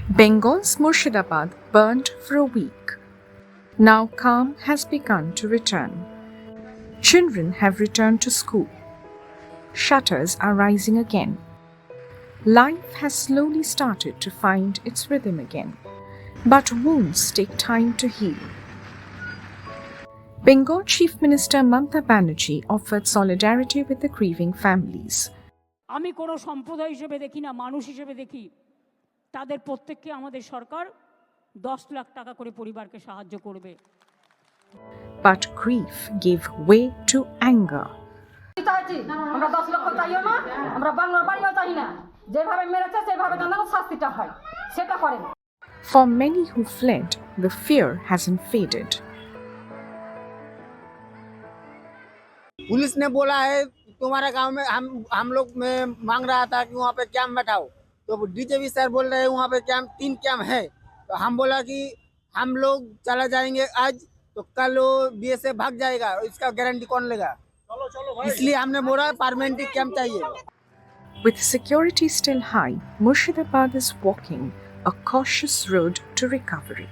Bengal's Murshidabad burned for a week. Now calm has begun to return. Children have returned to school. Shutters are rising again. Life has slowly started to find its rhythm again. But wounds take time to heal. Bengal Chief Minister Mamata Banerjee offered solidarity with the grieving families. আমি কোনো সম্প্রদায় হিসেবে দেখি না, মানুষ হিসেবে দেখি তাদের প্রত্যেককে আমাদের সরকার 10 লাখ টাকা করে পরিবারকে সাহায্য করবে। But grief gave way to anger. আমরা 10 লক্ষ চাইও না, আমরা বাংলার বাড়িও চাই না, যেভাবে মেরেছে সেভাবে যেন শাস্তিটা হয় সেটা করেন। For many who fled, the fear hasn't faded. Police ने बोला है तुम्हारे गांव में हम लोग में मांग रहा था कि वहाँ पे कैंप बैठाओ, तो डीजीपी सर बोल रहे हैं वहाँ पे कैंप 3 कैंप है। तो हम बोला कि हम लोग चला जाएंगे आज, तो कल वो बीएसएफ भाग जाएगा, इसका गारंटी कौन लेगा? इसलिए हमने बोला परमानेंट कैंप चाहिए। With security still high, Murshidabad is walking a cautious road to recovery.